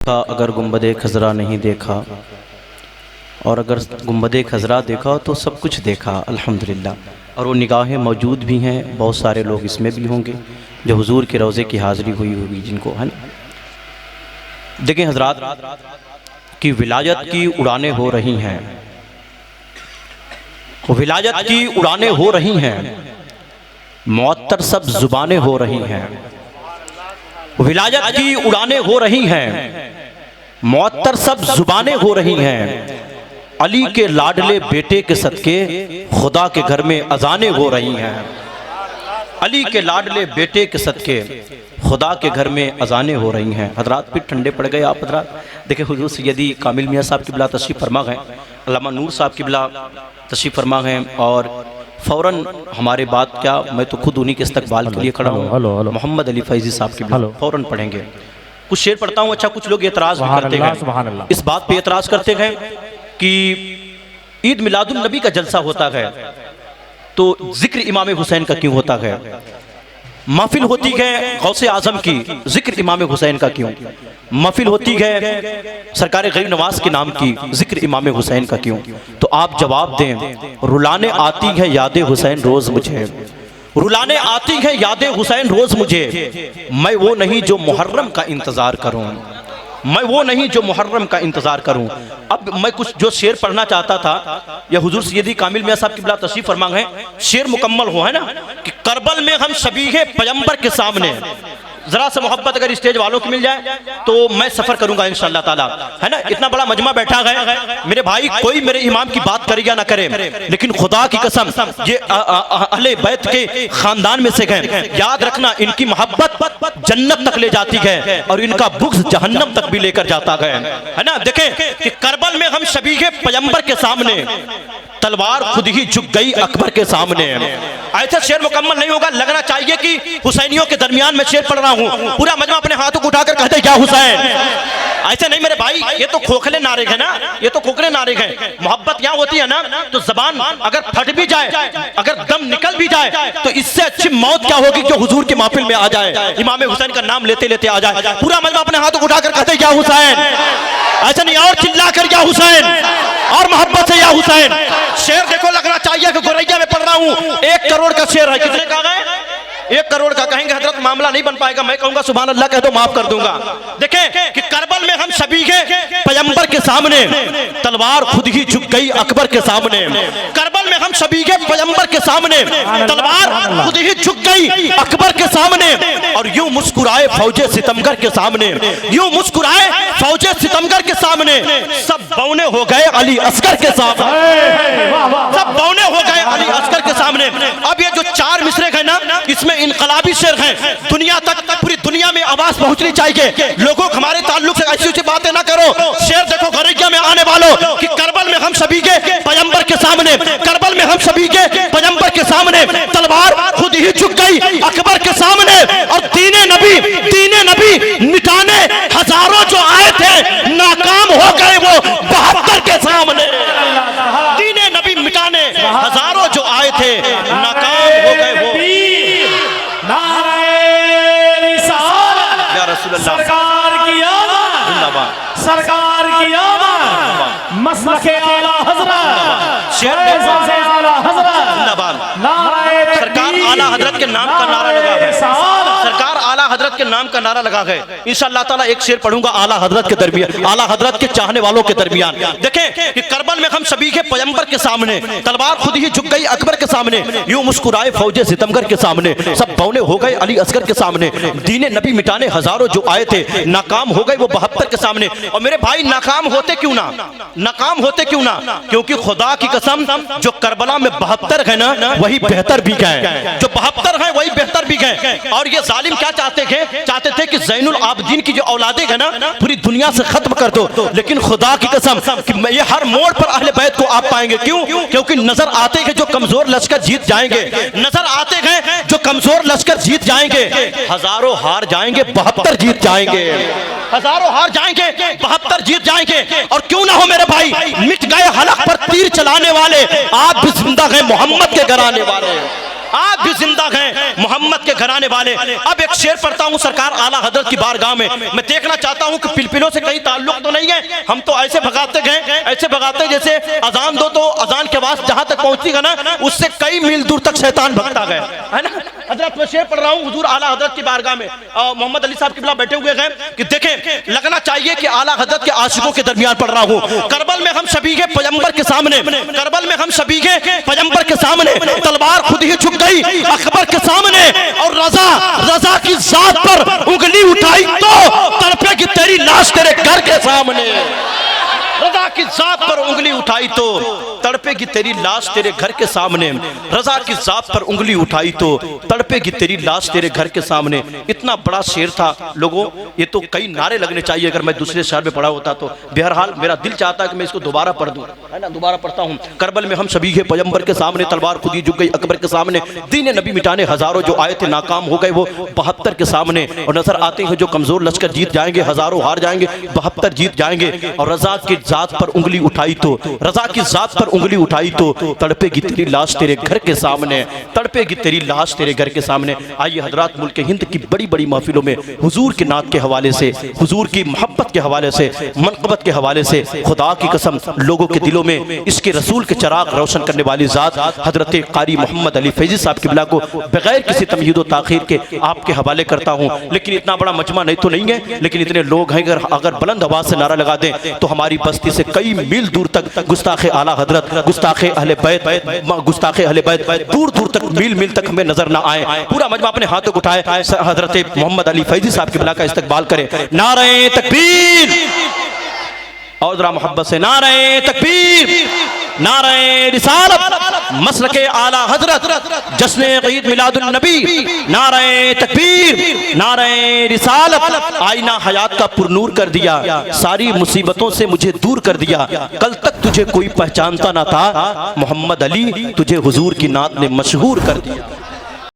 अगर गुंबदे खज़रा नहीं देखा और अगर गुंबदे खज़रा देखा तो सब कुछ देखा अल्हम्दुलिल्लाह। और वो निगाहें मौजूद भी हैं, बहुत सारे लोग इसमें भी होंगे जो हुजूर के रोज़े की हाज़िरी हुई होगी जिनको, है ना। देखें हज़रात की विलायत की उड़ानें हो रही हैं, विलायत की उड़ानें हो रही हैं, मुअत्तर सब ज़ुबानें हो रही हैं। विलायत की उड़ानें हो रही हैं, मुअत्तर सब ज़ुबानें हो रही हैं। अली के लाडले बेटे के सदके खुदा के घर में अज़ानें हो रही हैं। अली के लाडले बेटे के सदके खुदा के घर में अज़ानें हो रही हैं। हज़रात फिर ठंडे पड़ गए आप हज़रात। देखिए हुज़ूर सैयदी कामिल मियाँ साहब क़िबला तशरीफ़ फरमा गए, अल्लामा नूर साहब क़िबला तशरीफ़ फरमा गए और फ़ौरन हमारे बात क्या, मैं तो खुद उन्हीं के इस्तक़बाल के लिए खड़ा हूँ। मोहम्मद अली फैज़ी साहब क़िबला फ़ौरन पढ़ेंगे। कुछ शेर पढ़ता हूँ। अच्छा, कुछ लोग एतराज़ भी करते हैं, इस बात पे एतराज़ करते हैं कि ईद मिलादुन नबी का जलसा होता है तो जिक्र इमाम हुसैन का क्यों होता है। महफिल होती है गौसे आज़म की, जिक्र इमाम हुसैन का क्यों। महफिल होती है सरकार गरीब नवाज के नाम की, जिक्र इमाम हुसैन का क्यों। तो आप जवाब दें, रुलाने आती है यादें हुसैन रोज़ मुझे, रुलाने आती है यादें हुसैन रोज़ मुझे। मैं वो नहीं जो मुहर्रम का इंतज़ार करूँ, मैं वो नहीं जो मुहर्रम का इंतज़ार करूं। अब मैं कुछ जो शेर पढ़ना चाहता था, यह हुजूर सैयदी कामिल मियाँ साहब क़िबला तशरीफ़ फरमा है, शेर मुकम्मल हो, है ना, कि करबल में हम शबीहे पैगंबर के सामने, ज़रा से मोहब्बत अगर स्टेज वालों की मिल जाए तो मैं सफ़र करूंगा इंशाअल्लाह ताला, है ना। इतना बड़ा मजमा बैठा है मेरे भाई, कोई मेरे इमाम की बात करे या ना करे, लेकिन खुदा की कसम ये अहले बैत के ख़ानदान में से हैं। याद रखना, इनकी मोहब्बत जन्नत तक ले जाती है और इनका बुग़्ज़ जहन्नम तक भी लेकर जाता है ना। देखें कि करबल में हम शबीहे पैगंबर के सामने, तलवार खुद ही झुक गई अकबर के सामने। ऐसा शेर मुकम्मल नहीं होगा, लगना चाहिए कि हुसैनियों के दरमियान में शेर पढ़ रहा हूँ। पूरा मजमा अपने हाथों को उठाकर कहते क्या हुसैन। ऐसे नहीं मेरे भाई, ये तो खोखले नारे हैं ना, ये तो खोखले नारे हैं। मोहब्बत यहाँ होती है ना, तो जबान अगर फट भी जाए, अगर दम निकल भी जाए, तो इससे अच्छी मौत क्या होगी जो हुजूर की महफिल में आ जाए, इमाम हुसैन का नाम लेते लेते आ जाए। पूरा मजमा अपने हाथों को उठाकर कहते क्या हुसैन। ऐसा नहीं, और चिल्ला कर या हुसैन, और मोहब्बत से या हुसैन। शेर देखो, लगना चाहिए कि गोरैया में पढ़ रहा हूँ। 1 करोड़ का शेर है, कितने का है? 1 करोड़ का। कहेंगे हजरत मामला नहीं बन पाएगा, मैं कहूंगा सुभान अल्लाह कह दो, माफ कर दूंगा। देखें कि करबल में हम शबीहे पैगंबर के सामने, तलवार खुद ही झुक गई अकबर के सामने। करबल में हम शबीहे पैगंबर के सामने, तलवार खुद ही झुक गई अकबर के सामने। और यूं मुस्कुराए फौजे सितमगर के सामने, यूं मुस्कुराए फौजे सितमगर के सामने। सब बौने हो गए अली असगर के सामने, सब बौने हो गए अली असगर के सामने। अब ये जो 4 मिसरे हैं ना, इसमें इनकलाबी शेर हैं, दुनिया तक, पूरी दुनिया में आवाज पहुंचनी चाहिए। लोगों हमारे ताल्लुक से ऐसी ऐसी बातें ना करो। शेर देखो गरैया में आने वालों, कि करबल में हम शबीहे पैगंबर के सामने, करबल में हम शबीहे पैगंबर के सामने, तलवार खुद ही झुक गई अकबर के सामने। और दीने नबी मिटाने हजारों जो आए थे, नाकाम हो गए वो 72 के सामने। दीने नबी मिटाने हजारों जो आए थे, नाकाम हो गए वो। या रसूल अल्लाह, सरकार की आमद, सरकार की आमद, मसलके आला हज़रत, शेर आला हज़रत, सरकार आला हजरत के नाम का नारा लगा है, सरकार आला हजरत के नाम का नारा लगा है। इंशाअल्लाह ताला एक शेर पढ़ूंगा आला हजरत के दरमियान, आला हजरत के चाहने वालों के दरमियान। देखें कि करबल में हम शबीहे पैगंबर के सामने, तलवार खुद ही झुक गई अकबर के सामने। यूं मुस्कुराए फौजे सितमगर के सामने, सब बौने हो गए अली असगर के सामने। दीने नबी मिटाने हजारों जो आए थे, नाकाम हो गए वो 72 के सामने। और मेरे भाई नाकाम होते क्यों ना, नाकाम होते क्यों ना, क्योंकि खुदा की कसम जो करबला में 72 है ना, वही बेहतर भी गए, जो 72 है वही बेहतर भी गए। और ये जालिम क्या चाहते थे कि ज़ैनुल आबिदीन की जो औलादे है ना, पूरी दुनिया से खत्म कर दो। लेकिन खुदा की कसम कि ये हर मोड़ पर अहले बैत को आप पाएंगे। क्यों? क्योंकि नजर आते हैं जो कमजोर लश्कर जीत जाएंगे, नजर आते हैं जो कमजोर लश्कर जीत जाएंगे। हजारों हार जाएंगे, 72 जीत जाएंगे, हजारों हार जाएंगे, 72 जीत जाएंगे। और क्यों ना हो मेरे भाई, मिट गए हलक पर तीर चलाने वाले, आप भी जिंदा हैं मोहम्मद के घराने वाले। आज भी जिंदा हैं मोहम्मद के घराने वाले। अब एक शेर पढ़ता हूँ सरकार आला हजरत की बारगाह में। मैं देखना चाहता हूँ कि पिलपिलों से कहीं ताल्लुक तो नहीं है। हम तो ऐसे भगाते गए, ऐसे भगाते जैसे अजान दो तो अजान के आवाज जहां तक पहुंची ना उससे कई मील दूर तक शैतान भगता गया, है ना। हजरत मैं शेर पढ़ रहा हूँ हुजूर आला हजरत की बारगाह में। मोहम्मद अली साहब किबला बैठे हुए हैं कि देखें लगना चाहिए कि आला हजरत के आशिकों के दरमियान पढ़ रहा हूँ। करबल में हम शबीगे पैगंबर के सामने, करबल में हम शबीगे पैगंबर के सामने, तलवार खुद ही झुक गई अकबर के सामने, और रजा की जात पर उंगली उठाई तो तड़पेगी तेरी लाश तेरे घर के सामने। रजा की जात पर उंगली उठाई तो तड़पेगी तेरी लाश तेरे घर के सामने। रजा की जात पर उंगली उठाई तो तड़पेगी तेरी लाश तेरे घर के सामने। इतना बड़ा शेर था लोगों, ये तो कई नारे लगने चाहिए अगर मैं दूसरे शहर में पढ़ा होता तो। बहरहाल मेरा दिल चाहता है कि मैं इसको दोबारा पढ़ दूं, है ना। दोबारा पढ़ता हूँ। करबल में हम शबीगे पैगंबर के सामने, तलवार खुद ही झुक गई अकबर के सामने। दीन नबी मिटाने हजारों जो आए थे नाकाम हो गए वो 72 के सामने। और नजर आते हैं जो कमजोर लश्कर जीत जाएंगे, हजारों हार जाएंगे, 72 जीत जाएंगे। और रजा की जात पर उंगली उठाई तो, रजा की जात पर उंगली उठाई तो तड़पेगी तेरी लाश तेरे घर के सामने, तड़पेगी तेरी लाश तेरे घर के सामने। आइए हजरात, मुल्क हिंद की बड़ी बड़ी महफिलों में हुजूर की नात के हवाले से, हुजूर की मोहब्बत के हवाले से, मनक़बत के हवाले से, खुदा की कसम लोगों के दिलों में इसके रसूल के चिराग रोशन करने वाली जात हजरत कारी मोहम्मद अली फैजी साहब किबला को बगैर किसी तमहीद व ताखीर के आपके हवाले करता हूँ। लेकिन इतना बड़ा मजमा नहीं तो नहीं है, लेकिन इतने लोग हैं अगर बुलंद आवाज से नारा लगा दें तो हमारी बस्ती से कई मील दूर तक गुस्ताखे आला हजरत, गुस्ताखे अहले बैत, गुस्ताखे अहले बैत दूर दूर तक मील मील तक हमें नजर ना आए। पूरा मजमा अपने हाथों को उठाए हजरत मोहम्मद अली फैजी साहब किबला का इस्तकबाल करे। नारे तकबीर, और जरा मोहब्बत से नारे तकबीर, नारे रिसालत, मसलके आला हजरत, जश्न ईद मिलादुन नबी, नारे तकबीर, नारे रिसालत। आईना हयात का पुरनूर कर दिया, सारी मुसीबतों से मुझे दूर कर दिया। कल तक तुझे कोई पहचानता ना था, मोहम्मद अली तुझे हुजूर की नात ने मशहूर कर दिया।